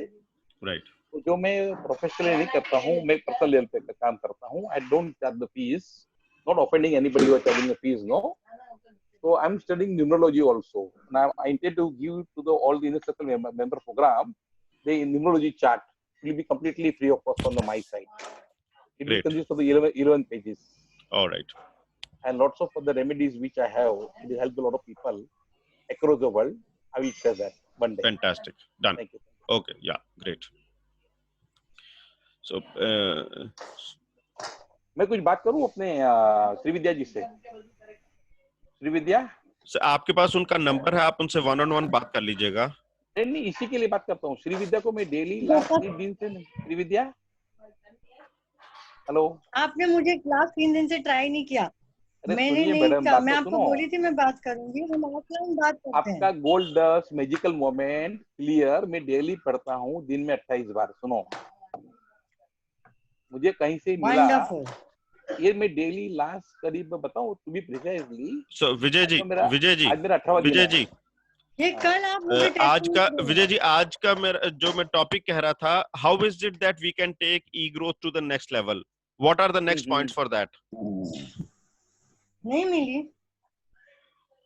S3: राइट.
S5: तो जो मैं प्रोफेशनली नहीं करता हूँ, मैं पर्सनल लेवल पे काम करता हूँ. I don't charge the fees, not offending anybody who are charging the fees, no. So I'm studying numerology also. Now I intend to give to the all the inner circle member program the numerology chart. It will be completely free of cost on the my side. It will
S3: Great.
S5: consist of the 11 pages.
S3: All right.
S5: And lots of other remedies which I have. It will help a lot of people across the world. I will share that one day.
S3: Fantastic. Done.
S5: Thank you.
S3: Okay. Yeah. Great. So
S5: मैं कुछ बात करूं अपने श्रीविद्या जी से. Srividya,
S3: sir आपके पास उनका number है, आप उनसे 1-on-1 बात कर लीजिएगा.
S5: नहीं इसी के लिए बात करता हूँ. श्रीविद्या को मैं डेली लास्ट 3 दिन से. श्रीविद्या, हेलो.
S6: आपने मुझे क्लास 3 दिन से ट्राई नहीं किया.
S5: अरे
S6: मैंने
S5: सुनिए
S6: नहीं
S5: मैडम,
S6: किया.
S5: बात
S6: मैं
S5: तो
S6: आपको
S5: सुनो.
S6: बोली थी मैं बात करूंगी. हम ऑफलाइन बात करते हैं.
S5: आपका gold dust magical moment clear मैं डेली पढ़ता हूँ दिन में 28 बार. सुनो, मुझे कहीं से मिला.
S6: वंडरफुल.
S5: ये मैं डेली लास्ट करीब बताऊं टू बी प्रिसाइजली.
S3: सो विजय जी,
S5: आज मेरा 18वां दिन
S3: विजय
S5: है.
S3: जी,
S6: ये कल आप मुझे
S3: आज का विजय जी, आज का मेरा जो मैं टॉपिक कह रहा था, how is it that we can take e growth to the next level? What are the next points for that?
S6: नहीं मिली.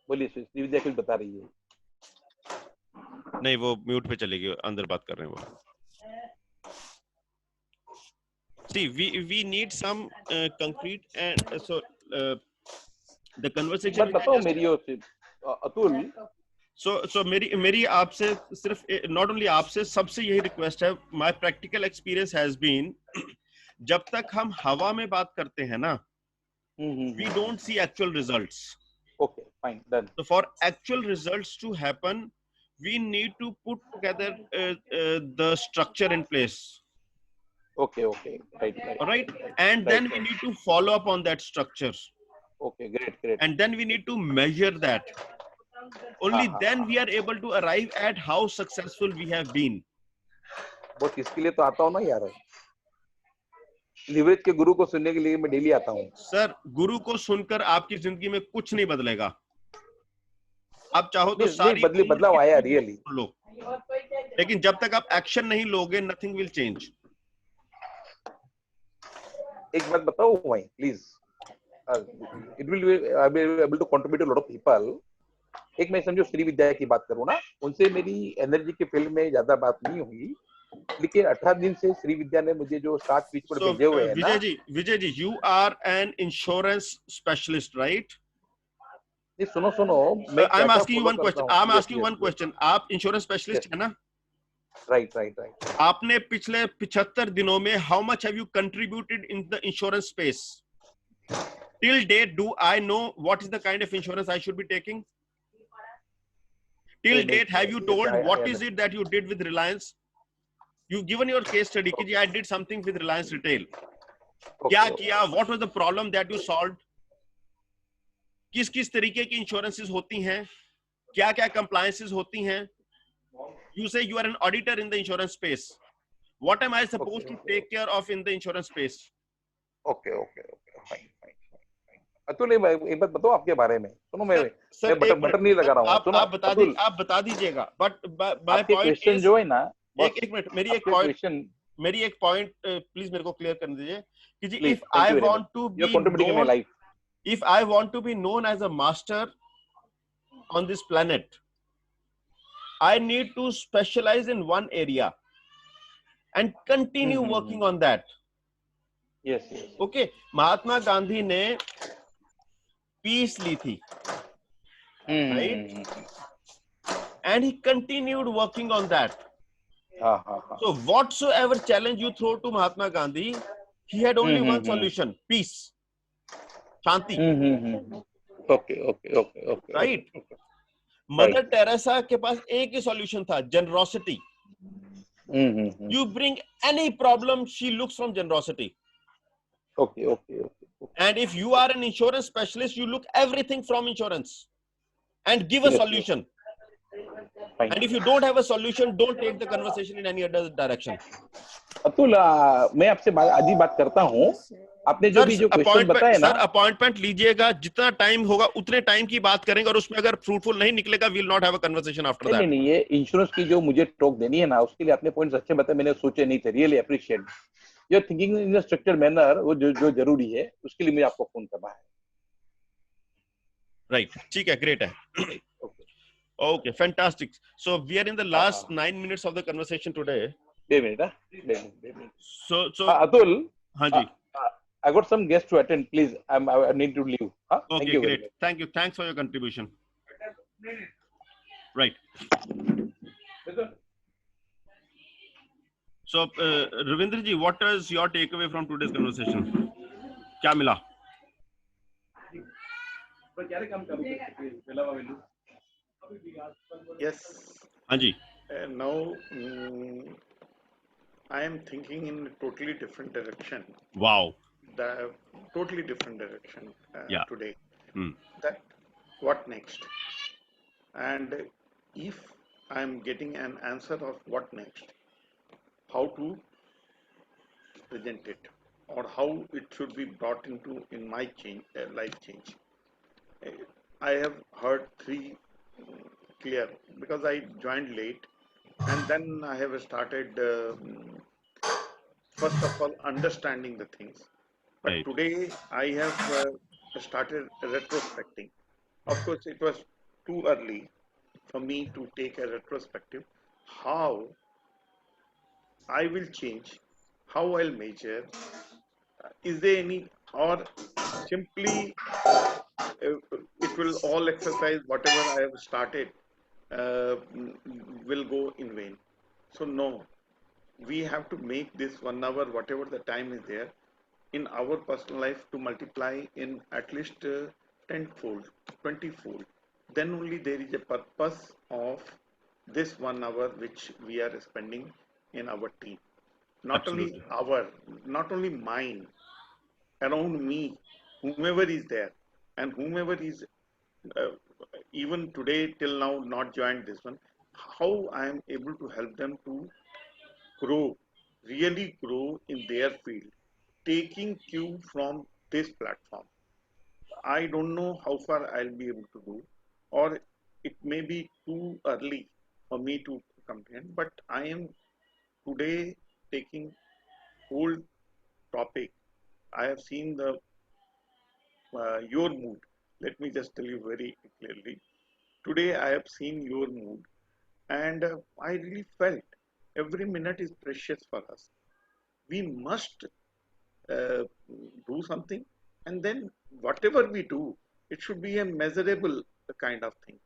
S5: बोलिए श्रीविद्या कुछ बता रही है.
S3: नहीं, वो म्यूट पे चली गई, अंदर बात कर रहे हैं वो. See, we need some concrete and so the conversation.
S5: बताओ मेरी ओर से अतुल.
S3: So मेरी आपसे सिर्फ not only आपसे, सबसे यही रिक्वेस्ट है. My practical experience has been जब तक हम हवा में बात करते हैं ना, we don't see actual results.
S5: Okay, fine, done.
S3: So for actual results to happen, we need to put together the structure in place.
S5: Okay, right.
S3: All right, and then we need to follow up on that structure.
S5: Okay, great.
S3: And then we need to measure that. Only then we are able to arrive at how successful we have been.
S5: बहुत इसके लिए तो आता हूँ ना यार. Leverage के गुरु को सुनने के लिए मैं डेली आता हूँ.
S3: सर, गुरु को सुनकर आपकी जिंदगी में कुछ नहीं बदलेगा. आप चाहो तो सारी
S5: बदलाव आया रियली.
S3: लो, लेकिन जब तक आप एक्शन नहीं लोगे, नथिंग विल चेंज.
S5: एक बात बताओ भाई please. It will I will able to contribute to lot of people. एक मैं समझो श्रीविद्या की बात करूँ ना, उनसे मेरी एनर्जी के फील्ड में ज्यादा बात नहीं हुई, लेकिन 18 दिन से श्रीविद्या ने मुझे जो 7 स्पीच पर भेजे हुए हैं ना.
S3: Vijay ji, you are an insurance specialist, right?
S5: नहीं, सुनो.
S3: I'm asking you one question. आप इंश्योरेंस स्पेशलिस्ट है ना?
S5: Right.
S3: आपने पिछले 75 दिनों में how much have you contributed in the insurance space? Till date, do I know what is the kind of insurance I should be taking? Till date, have you told what is it that you did with Reliance? You've given your case study कि I did something with Reliance Retail. क्या किया? What was the problem that you solved? किस तरीके की insurances होती हैं? क्या compliances होती हैं? You say you are an auditor in the insurance space. What am I supposed to take care of in the insurance space?
S5: Okay. Fine. Atul एक बात बताओ आपके बारे में, सुनो मैं
S3: सर
S5: बटन बटन नहीं लगा रहा हूँ, सुनो अतुल
S3: आप बता दीजिएगा, बट माय
S5: आपके
S3: पॉइंट
S5: क्वेश्चन
S3: इज,
S5: जो है ना
S3: एक मिनट,
S5: आपके क्वेश्चन
S3: मेरी एक पॉइंट प्लीज मेरे को क्लियर करने दीजिए कि जी,
S5: please,
S3: if
S5: thank
S3: I
S5: you very much,
S3: want to
S5: you are
S3: be
S5: contributing in my
S3: known,
S5: life.
S3: if I want to be known as a master on this planet, I need to specialize in one area and continue working on that.
S5: Yes, yes.
S3: Okay, Mahatma Gandhi ने piece ली थी, right? And he continued working on that. So whatsoever challenge you throw to Mahatma Gandhi, he had only one solution: peace, shanti.
S5: Okay.
S3: Right? Mother Teresa के पास एक ही solution था: generosity. You bring any problem, she looks from generosity.
S5: Okay.
S3: And if you are an insurance specialist, you look everything from insurance and give a solution.
S5: Fine.
S3: And if you don't have a solution, don't take the conversation in any other direction.
S5: Atul मैं आपसे आज ही बात करता हूँ. आपने जो भी जो क्वेश्चन बताया ना,
S3: सर अपॉइंटमेंट लीजिएगा, जितना टाइम होगा उतने टाइम की बात करेंगे, और उसमें अगर फ्रूटफुल नहीं निकलेगा, will not have a conversation after that.
S5: नहीं, ये इंश्योरेंस की जो मुझे टॉक देनी है ना, उसके लिए आपने पॉइंट्स अच्छे बताए, मैंने सोचे नहीं थे. Really appreciate your thinking in a structured manner. वो जो जरूरी है, उसके लिए मुझे आपको फोन करना है.
S3: राइट, ठीक है, ग्रेट है. Okay, fantastic. So we are in the last 9 minutes of the conversation today.
S5: 2 minutes.
S3: So
S5: Atul,
S3: हाँ जी.
S5: I got some guests to attend. Please, I need to leave.
S3: Okay,
S5: thank you
S3: great.
S5: very much.
S3: Thank you. Thanks for your contribution. Right. So Ravindra ji, what is your takeaway from today's conversation? क्या मिला?
S1: Yes.
S3: हाँ जी.
S1: Now I am thinking in a totally different direction.
S3: Wow.
S1: The totally different direction today. That what next? And if I am getting an answer of what next, how to present it, or how it should be brought into in my life change. I have heard three clear because I joined late, and then I have started first of all understanding the things. But
S3: Right.
S1: today I have started retrospecting. Of course, it was too early for me to take a retrospective. How I will change, how I'll measure. Is there any, or simply it will all exercise whatever I have started will go in vain. So no, we have to make this 1 hour, whatever the time is there, in our personal life to multiply in at least 10-fold, 20-fold. Then only there is a purpose of this 1 hour which we are spending in our team. Not
S3: Absolutely.
S1: not only mine, around me, whomever is there, and whomever is even today till now not joined this one, how I am able to help them to grow, really grow in their field, taking cue from this platform. I don't know how far I'll be able to do, or it may be too early for me to comprehend, but I am today taking whole topic. I have seen the your mood. Let me just tell you very clearly. Today I have seen your mood, and I really felt every minute is precious for us. We must do something, and then whatever we do, it should be a measurable kind of thing.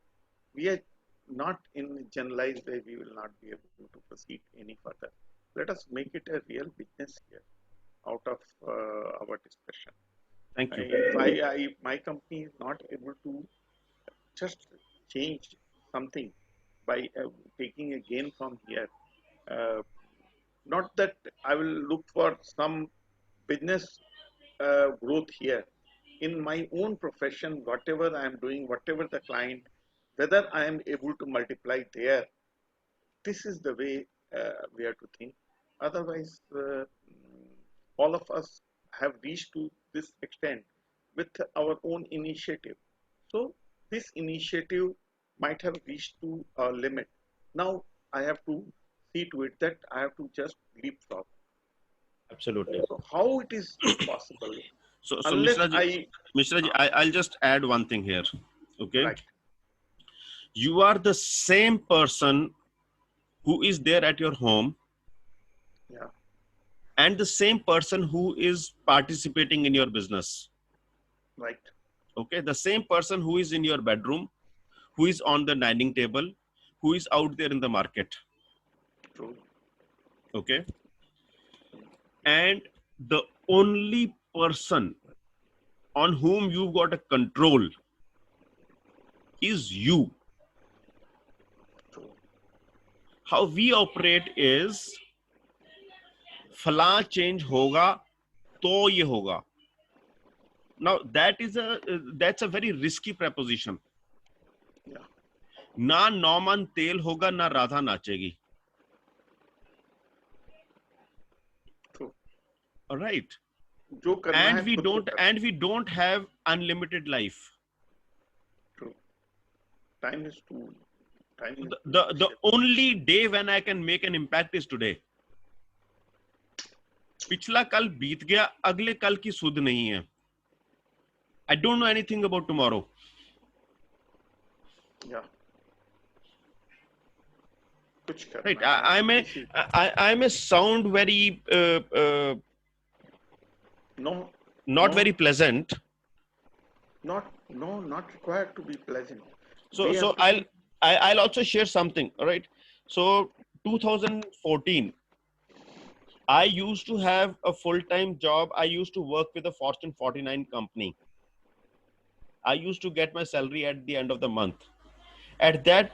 S1: We are not in generalized way. We will not be able to proceed any further. Let us make it a real business here out of our discussion.
S3: Thank you.
S1: If my company is not able to just change something by taking a gain from here, uh, not that I will look for some business growth here. In my own profession, whatever I am doing, whatever the client, whether I am able to multiply there, this is the way we have to think. Otherwise, all of us have reached to this extent. with our own initiative. So this initiative might have reached to a limit. Now I have to see to it that I have to just leapfrog.
S3: Absolutely.
S1: So how it is possible?
S3: So
S1: Unless
S3: Mishra ji, I'll just add one thing here. Okay.
S1: Right.
S3: You are the same person who is there at your home,
S1: Yeah.
S3: and the same person who is participating in your business.
S1: Right.
S3: Okay. The same person who is in your bedroom, who is on the dining table, who is out there in the market.
S1: True.
S3: Okay. And the only person on whom you've got a control is you.
S1: True.
S3: How we operate is, फला change होगा तो ये होगा. Now that's a very risky proposition.
S1: Yeah.
S3: ना Naumann तेल होगा ना Radha नाचेगी.
S1: True.
S3: All right.
S1: जो करना
S3: And
S1: है
S3: we
S1: खुद को
S3: don't
S1: करना.
S3: and we don't have unlimited life.
S1: True. Time is too.
S3: The only day when I can make an impact is today. पिछला कल बीत गया, अगले कल की सुध नहीं है. I don't know anything about tomorrow.
S1: Yeah. कुछ करना
S3: Right.
S1: है.
S3: I may sound very
S1: No.
S3: not
S1: No.
S3: very pleasant.
S1: Not required to be pleasant.
S3: So
S1: We
S3: so
S1: have to
S3: I'll also share something. All right. So 2014, I used to have a full-time job. I used to work with a Fortune 49 company. I used to get my salary at the end of the month. At that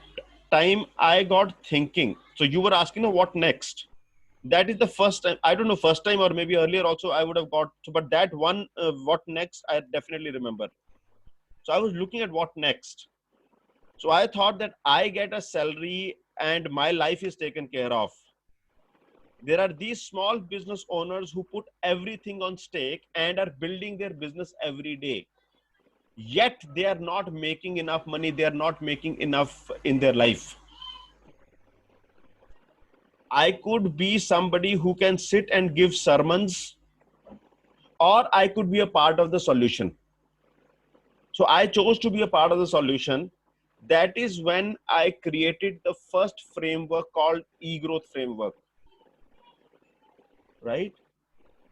S3: time, I got thinking. So you were asking, what next? That is the first time. I don't know, first time or maybe earlier also I would have got. But that one, what next, I definitely remember. So I was looking at what next. So I thought that I get a salary and my life is taken care of. There are these small business owners who put everything on stake and are building their business every day. Yet they are not making enough money. They are not making enough in their life. I could be somebody who can sit and give sermons, or I could be a part of the solution. So I chose to be a part of the solution. That is when I created the first framework called eGrowth Framework. Right?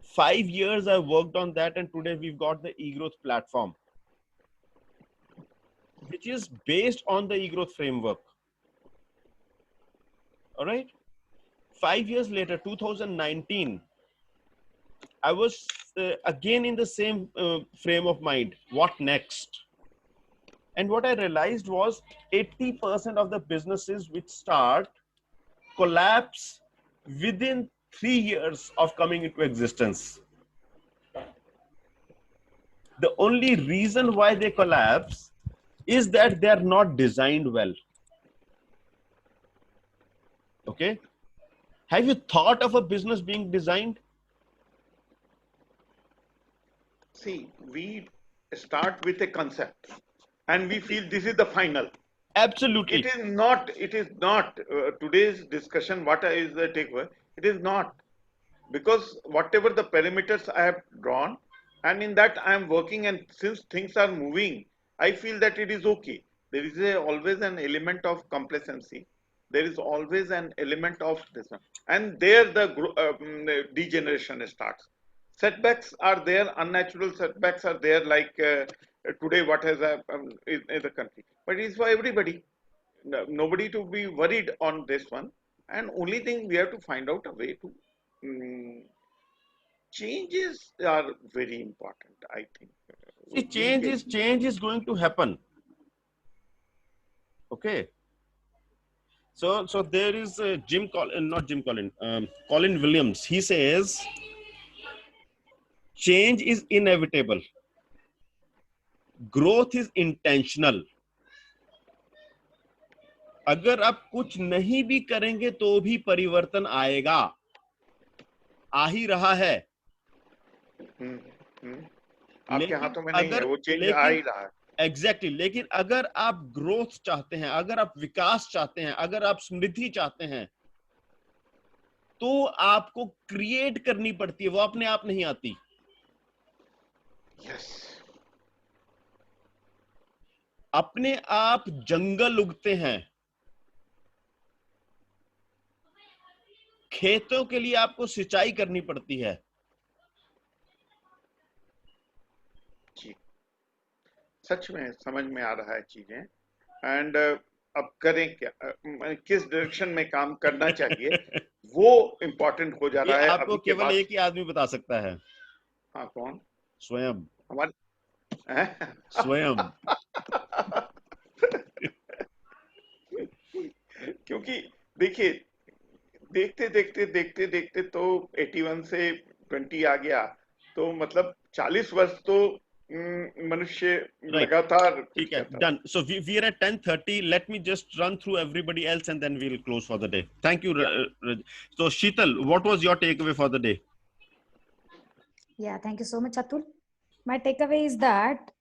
S3: 5 years I worked on that, and today we've got the eGrowth platform, which is based on the eGrowth Framework. All right. 5 years later, 2019, I was again in the same frame of mind. What next? And what I realized was 80% of the businesses which start collapse within 3 years of coming into existence. The only reason why they collapse is that they are not designed well. Okay. Have you thought of a business being designed?
S1: see. We start with a concept, and we feel this is the final.
S3: Absolutely.
S1: It is not. It is not. Today's discussion. What is the takeaway? It is not, because whatever the parameters I have drawn, and in that I am working, and since things are moving, I feel that it is okay. There is always an element of complacency. There is always an element of this one, and there the degeneration starts. Setbacks are there, unnatural setbacks are there, like today what has happened in the country. But it is for everybody. Nobody to be worried on this one. And only thing we have to find out a way to changes are very important, I think.
S3: See, change is going to happen. Okay. So there is Colin Williams. He says, change is inevitable. Growth is intentional. अगर आप कुछ नहीं भी करेंगे तो भी परिवर्तन आएगा, आ ही रहा है.
S1: आपके
S3: लेकिन
S1: हाथों में नहीं है,
S3: अगर
S1: वो चेंज आ ही रहा है।
S3: एग्जैक्टली लेकिन अगर आप ग्रोथ चाहते हैं, अगर आप विकास चाहते हैं, अगर आप समृद्धि चाहते हैं, तो आपको क्रिएट करनी पड़ती है, वो अपने आप नहीं आती।
S1: यस,
S3: अपने आप जंगल उगते हैं। खेतों के लिए आपको सिंचाई करनी पड़ती है।
S1: जी, सच में समझ में आ रहा है चीजें। एंड अब करें क्या, किस डायरेक्शन में काम करना चाहिए, वो इम्पोर्टेंट हो जा
S3: ये
S1: रहा है
S3: आपको
S1: अभी के
S3: केवल
S1: बाद।
S3: एक ही आदमी बता सकता है।
S1: हाँ, कौन?
S3: स्वयं।
S1: हमारे
S3: स्वयं।
S1: क्योंकि देखिए, देखते देखते तो 81 से 20 आ गया, तो मतलब 40 वर्ष तो मनुष्य
S3: Right.
S1: लगातार कुछ
S3: ठीक है,
S1: करता।
S3: done. So we are at 10:30. Let me just run through everybody else and then we'll close for the day. Thank you. So Sheetal, what was your takeaway for the day?
S7: Yeah, thank you so much, Atul. My takeaway is that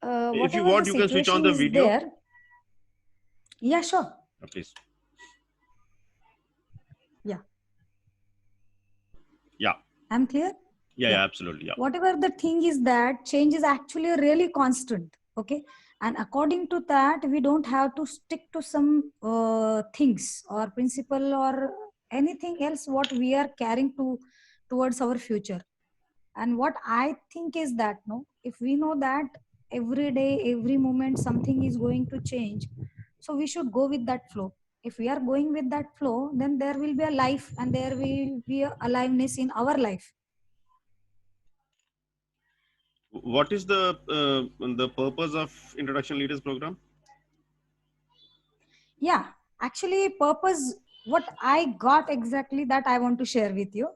S3: If you
S7: whatever
S3: want,
S7: the
S3: you can switch on
S7: situation
S3: the
S7: is
S3: video.
S7: there. Yeah, sure.
S3: Please.
S7: Yeah.
S3: Yeah.
S7: I'm clear?
S3: Yeah, absolutely. Yeah.
S7: Whatever the thing is that change is actually really constant. Okay. And according to that, we don't have to stick to some things or principle or anything else what we are carrying towards our future. And what I think is that, no, if we know that every day, every moment something is going to change, so we should go with that flow. If we are going with that flow, then there will be a life and there will be a aliveness in our life.
S3: What is the purpose of Introduction Leaders Program?
S7: Yeah, actually purpose, what I got exactly, that I want to share with you.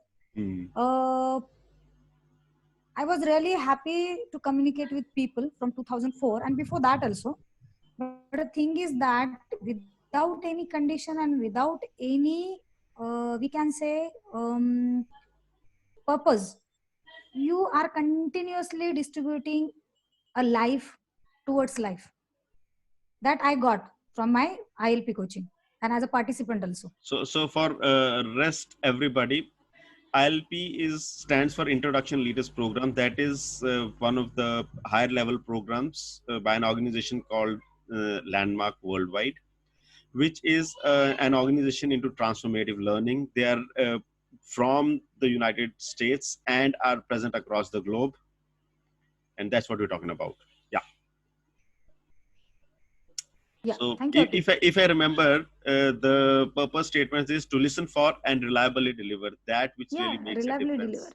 S7: I was really happy to communicate with people from 2004 and before that also. But the thing is that without any condition and without any, we can say, purpose, you are continuously distributing a life towards life. That I got from my ILP coaching and as a participant also.
S3: So for rest everybody, ILP stands for Introduction Leaders Program. That is one of the higher level programs by an organization called Landmark Worldwide, which is an organization into transformative learning. They are from the United States and are present across the globe. And that's what we're talking about. Yeah.
S7: Yeah,
S3: so
S7: thank you.
S3: if I remember, the purpose statement is to listen for and reliably deliver that which really makes a difference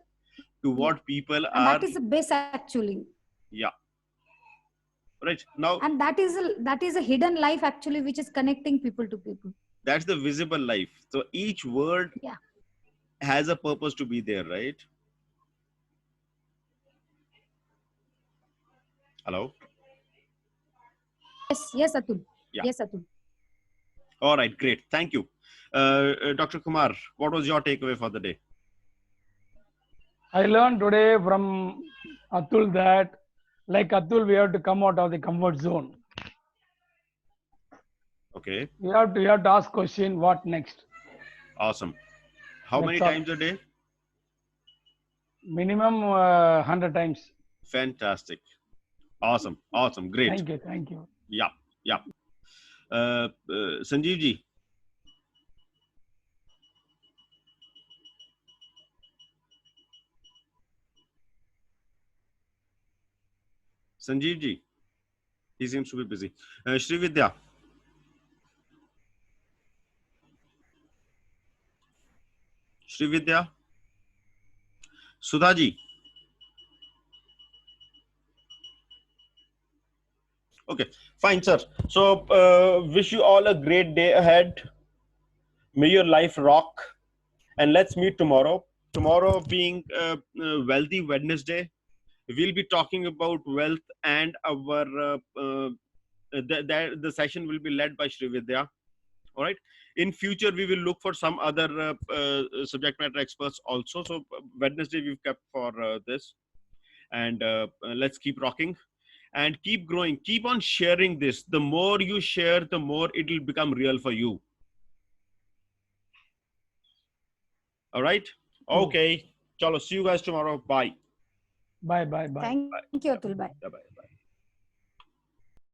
S3: to what people
S7: and
S3: are.
S7: That is the base actually.
S3: Yeah. Right now.
S7: And that is a hidden life actually, which is connecting people to people.
S3: That's the visible life. So each word has a purpose to be there, right? Hello.
S7: Yes, Atul.
S3: Yeah.
S7: Yes, Atul.
S3: All right, great. Thank you. Dr. Kumar, what was your takeaway for the day?
S2: I learned today from Atul that, like Atul, we have to come out of the comfort zone.
S3: Okay.
S2: You have to ask question, what next?
S3: Awesome. How many times a day?
S2: Minimum 100 times.
S3: Fantastic. Awesome. Great.
S2: Thank you.
S3: Yeah. Sanjeev ji. Sanjeev ji. He seems to be busy. Shri Vidya. Shri Vidya. Sudha ji. Okay, fine, sir. So wish you all a great day ahead. May your life rock. And let's meet tomorrow. Tomorrow being Wealthy Wednesday, we'll be talking about wealth, and our the session will be led by Shri Vidya. All right. In future, we will look for some other subject matter experts also. So Wednesday we've kept for this. and let's keep rocking and keep growing. Keep on sharing this. The more you share, the more it will become real for you. All right. Okay. Chalo, see you guys tomorrow. Bye.
S2: Bye.
S7: Thank you, Atul. Bye.
S3: Bye.